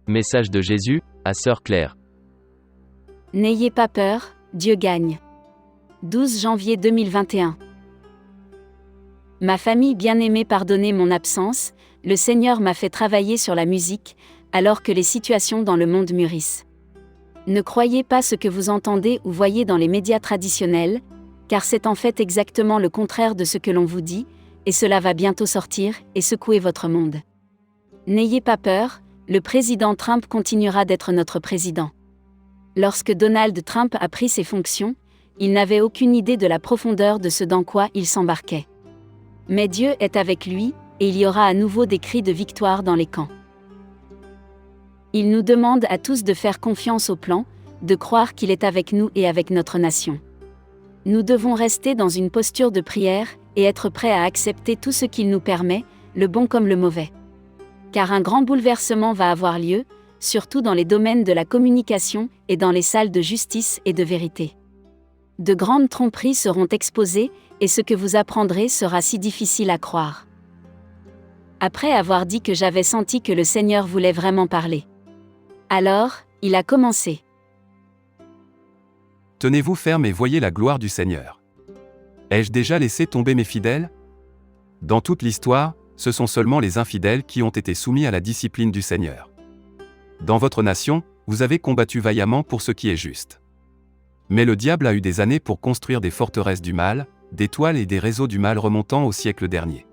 Message de Jésus, à Sœur Claire. N'ayez pas peur, Dieu gagne. 12 janvier 2021. Ma famille bien-aimée, pardonnez mon absence, le Seigneur m'a fait travailler sur la musique, alors que les situations dans le monde mûrissent. Ne croyez pas ce que vous entendez ou voyez dans les médias traditionnels, car c'est en fait exactement le contraire de ce que l'on vous dit, et cela va bientôt sortir et secouer votre monde. N'ayez pas peur, le président Trump continuera d'être notre président. Lorsque Donald Trump a pris ses fonctions, il n'avait aucune idée de la profondeur de ce dans quoi il s'embarquait. Mais Dieu est avec lui, et il y aura à nouveau des cris de victoire dans les camps. Il nous demande à tous de faire confiance au plan, de croire qu'il est avec nous et avec notre nation. Nous devons rester dans une posture de prière, et être prêts à accepter tout ce qu'il nous permet, le bon comme le mauvais. Car un grand bouleversement va avoir lieu, surtout dans les domaines de la communication et dans les salles de justice et de vérité. De grandes tromperies seront exposées, et ce que vous apprendrez sera si difficile à croire. Après avoir dit que j'avais senti que le Seigneur voulait vraiment parler. Alors, il a commencé. Tenez-vous ferme et voyez la gloire du Seigneur. Ai-je déjà laissé tomber mes fidèles ? Dans toute l'histoire, ce sont seulement les infidèles qui ont été soumis à la discipline du Seigneur. Dans votre nation, vous avez combattu vaillamment pour ce qui est juste. Mais le diable a eu des années pour construire des forteresses du mal, des toiles et des réseaux du mal remontant au siècle dernier.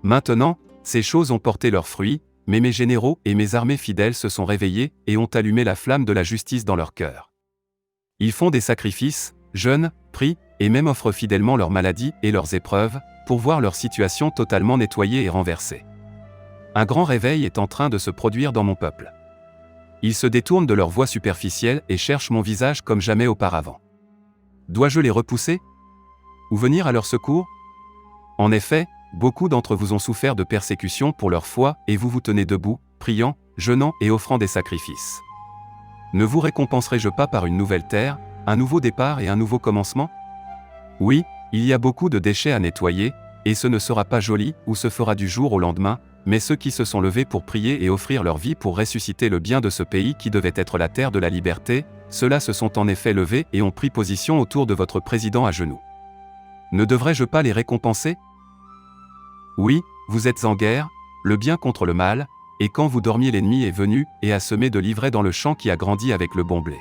Maintenant, ces choses ont porté leurs fruits, mais mes généraux et mes armées fidèles se sont réveillés et ont allumé la flamme de la justice dans leur cœur. Ils font des sacrifices, jeûnent, prient, et même offrent fidèlement leurs maladies et leurs épreuves, pour voir leur situation totalement nettoyée et renversée. Un grand réveil est en train de se produire dans mon peuple. Ils se détournent de leur voie superficielle et cherchent mon visage comme jamais auparavant. Dois-je les repousser ? Ou venir à leur secours ? En effet, beaucoup d'entre vous ont souffert de persécutions pour leur foi et vous vous tenez debout, priant, jeûnant et offrant des sacrifices. Ne vous récompenserai-je pas par une nouvelle terre, un nouveau départ et un nouveau commencement ? Oui, il y a beaucoup de déchets à nettoyer, et ce ne sera pas joli ou se fera du jour au lendemain, mais ceux qui se sont levés pour prier et offrir leur vie pour ressusciter le bien de ce pays qui devait être la terre de la liberté, ceux-là se sont en effet levés et ont pris position autour de votre président à genoux. Ne devrais-je pas les récompenser ? Oui, vous êtes en guerre, le bien contre le mal, et quand vous dormiez l'ennemi est venu et a semé de l'ivraie dans le champ qui a grandi avec le bon blé.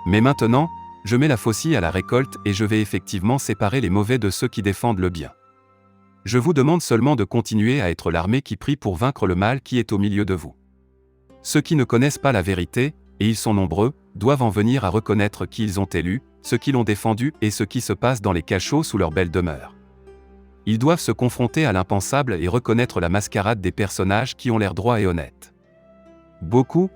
Mais maintenant, je mets la faucille à la récolte et je vais effectivement séparer les mauvais de ceux qui défendent le bien. Je vous demande seulement de continuer à être l'armée qui prie pour vaincre le mal qui est au milieu de vous. Ceux qui ne connaissent pas la vérité, et ils sont nombreux, doivent en venir à reconnaître qui ils ont élu, ceux qui l'ont défendu et ce qui se passe dans les cachots sous leur belle demeure. Ils doivent se confronter à l'impensable et reconnaître la mascarade des personnages qui ont l'air droits et honnêtes. Beaucoup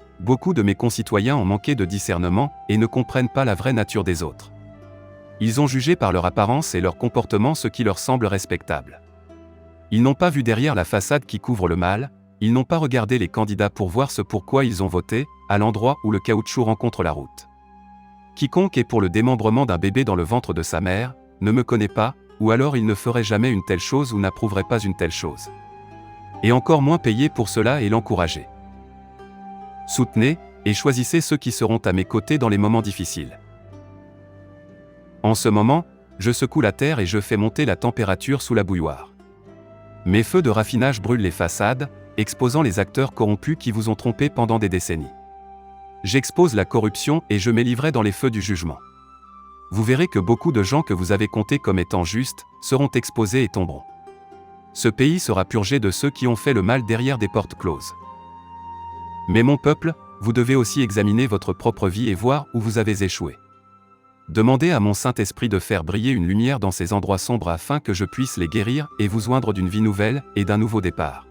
de mes concitoyens ont manqué de discernement et ne comprennent pas la vraie nature des autres. Ils ont jugé par leur apparence et leur comportement ce qui leur semble respectable. Ils n'ont pas vu derrière la façade qui couvre le mal, ils n'ont pas regardé les candidats pour voir ce pourquoi ils ont voté, à l'endroit où le caoutchouc rencontre la route. Quiconque est pour le démembrement d'un bébé dans le ventre de sa mère, ne me connaît pas, ou alors il ne ferait jamais une telle chose ou n'approuverait pas une telle chose. Et encore moins payer pour cela et l'encourager. Soutenez, et choisissez ceux qui seront à mes côtés dans les moments difficiles. En ce moment, je secoue la terre et je fais monter la température sous la bouilloire. Mes feux de raffinage brûlent les façades, exposant les acteurs corrompus qui vous ont trompé pendant des décennies. J'expose la corruption et je mets l'ivraie dans les feux du jugement. Vous verrez que beaucoup de gens que vous avez comptés comme étant justes, seront exposés et tomberont. Ce pays sera purgé de ceux qui ont fait le mal derrière des portes closes. Mais mon peuple, vous devez aussi examiner votre propre vie et voir où vous avez échoué. Demandez à mon Saint-Esprit de faire briller une lumière dans ces endroits sombres afin que je puisse les guérir et vous oindre d'une vie nouvelle et d'un nouveau départ.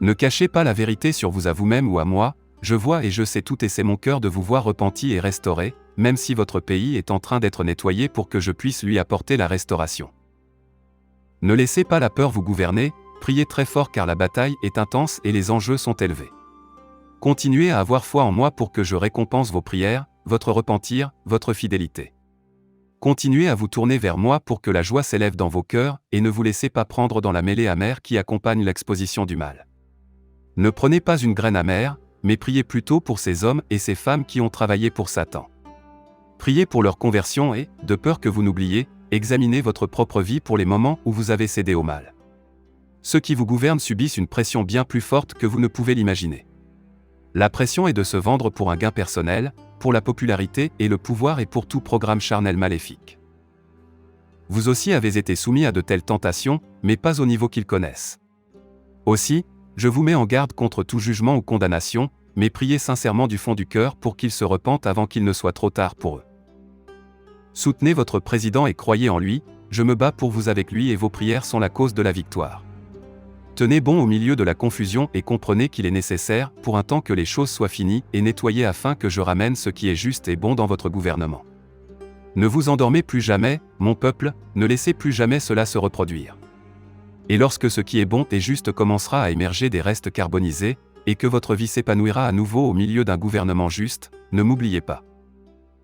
Ne cachez pas la vérité sur vous à vous-même ou à moi, je vois et je sais tout et c'est mon cœur de vous voir repenti et restauré, même si votre pays est en train d'être nettoyé pour que je puisse lui apporter la restauration. Ne laissez pas la peur vous gouverner, priez très fort car la bataille est intense et les enjeux sont élevés. Continuez à avoir foi en moi pour que je récompense vos prières, votre repentir, votre fidélité. Continuez à vous tourner vers moi pour que la joie s'élève dans vos cœurs et ne vous laissez pas prendre dans la mêlée amère qui accompagne l'exposition du mal. Ne prenez pas une graine amère, mais priez plutôt pour ces hommes et ces femmes qui ont travaillé pour Satan. Priez pour leur conversion et, de peur que vous n'oubliez, examinez votre propre vie pour les moments où vous avez cédé au mal. Ceux qui vous gouvernent subissent une pression bien plus forte que vous ne pouvez l'imaginer. La pression est de se vendre pour un gain personnel, pour la popularité et le pouvoir et pour tout programme charnel maléfique. Vous aussi avez été soumis à de telles tentations, mais pas au niveau qu'ils connaissent. Aussi, je vous mets en garde contre tout jugement ou condamnation, mais priez sincèrement du fond du cœur pour qu'ils se repentent avant qu'il ne soit trop tard pour eux. Soutenez votre président et croyez en lui, je me bats pour vous avec lui et vos prières sont la cause de la victoire. Tenez bon au milieu de la confusion et comprenez qu'il est nécessaire, pour un temps que les choses soient finies et nettoyées afin que je ramène ce qui est juste et bon dans votre gouvernement. Ne vous endormez plus jamais, mon peuple, ne laissez plus jamais cela se reproduire. Et lorsque ce qui est bon et juste commencera à émerger des restes carbonisés, et que votre vie s'épanouira à nouveau au milieu d'un gouvernement juste, ne m'oubliez pas.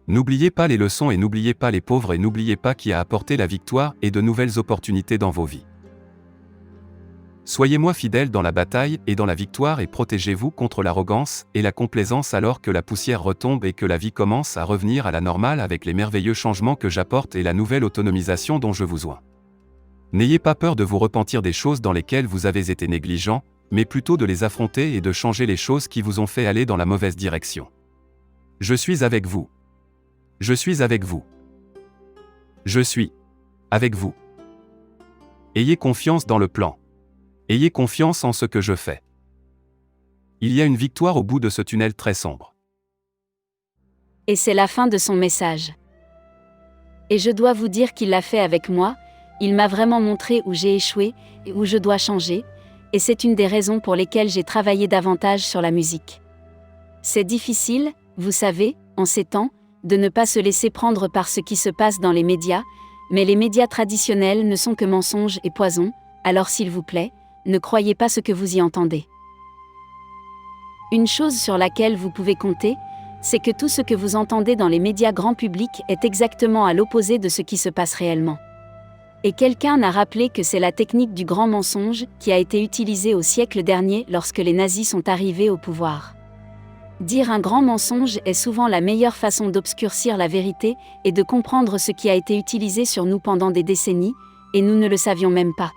N'oubliez pas les leçons et n'oubliez pas les pauvres et n'oubliez pas qui a apporté la victoire et de nouvelles opportunités dans vos vies. Soyez-moi fidèles dans la bataille et dans la victoire et protégez-vous contre l'arrogance et la complaisance alors que la poussière retombe et que la vie commence à revenir à la normale avec les merveilleux changements que j'apporte et la nouvelle autonomisation dont je vous oins. N'ayez pas peur de vous repentir des choses dans lesquelles vous avez été négligent, mais plutôt de les affronter et de changer les choses qui vous ont fait aller dans la mauvaise direction. Je suis avec vous. Je suis avec vous. Je suis avec vous. Ayez confiance dans le plan. Ayez confiance en ce que je fais. Il y a une victoire au bout de ce tunnel très sombre. Et c'est la fin de son message. Et je dois vous dire qu'il l'a fait avec moi, il m'a vraiment montré où j'ai échoué et où je dois changer, et c'est une des raisons pour lesquelles j'ai travaillé davantage sur la musique. C'est difficile, vous savez, en ces temps, de ne pas se laisser prendre par ce qui se passe dans les médias, mais les médias traditionnels ne sont que mensonges et poisons, alors s'il vous plaît, ne croyez pas ce que vous y entendez. Une chose sur laquelle vous pouvez compter, c'est que tout ce que vous entendez dans les médias grand public est exactement à l'opposé de ce qui se passe réellement. Et quelqu'un a rappelé que c'est la technique du grand mensonge qui a été utilisée au siècle dernier lorsque les nazis sont arrivés au pouvoir. Dire un grand mensonge est souvent la meilleure façon d'obscurcir la vérité et de comprendre ce qui a été utilisé sur nous pendant des décennies, et nous ne le savions même pas.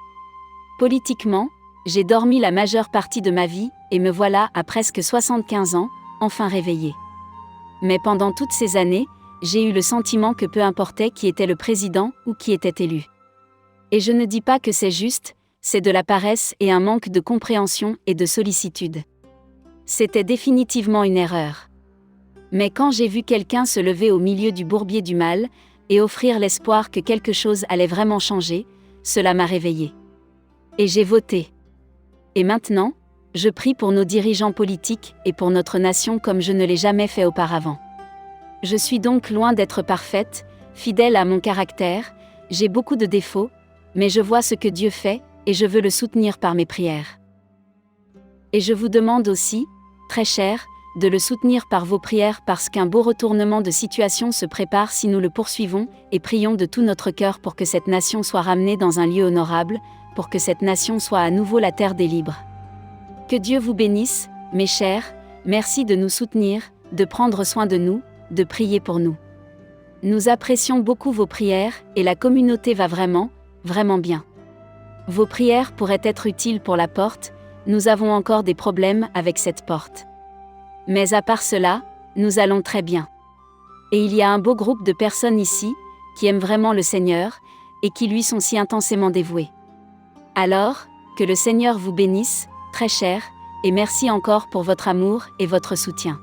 Politiquement, j'ai dormi la majeure partie de ma vie, et me voilà, à presque 75 ans, enfin réveillée. Mais pendant toutes ces années, j'ai eu le sentiment que peu importait qui était le président ou qui était élu. Et je ne dis pas que c'est juste, c'est de la paresse et un manque de compréhension et de sollicitude. C'était définitivement une erreur. Mais quand j'ai vu quelqu'un se lever au milieu du bourbier du mal, et offrir l'espoir que quelque chose allait vraiment changer, cela m'a réveillée. Et j'ai voté. Et maintenant, je prie pour nos dirigeants politiques et pour notre nation comme je ne l'ai jamais fait auparavant. Je suis donc loin d'être parfaite, fidèle à mon caractère, j'ai beaucoup de défauts, mais je vois ce que Dieu fait, et je veux le soutenir par mes prières. Et je vous demande aussi, très cher, de le soutenir par vos prières parce qu'un beau retournement de situation se prépare si nous le poursuivons, et prions de tout notre cœur pour que cette nation soit ramenée dans un lieu honorable, pour que cette nation soit à nouveau la terre des libres. Que Dieu vous bénisse, mes chers, merci de nous soutenir, de prendre soin de nous, de prier pour nous. Nous apprécions beaucoup vos prières, et la communauté va vraiment, vraiment bien. Vos prières pourraient être utiles pour la porte, nous avons encore des problèmes avec cette porte. Mais à part cela, nous allons très bien. Et il y a un beau groupe de personnes ici, qui aiment vraiment le Seigneur, et qui lui sont si intensément dévoués. Alors, que le Seigneur vous bénisse, très cher, et merci encore pour votre amour et votre soutien.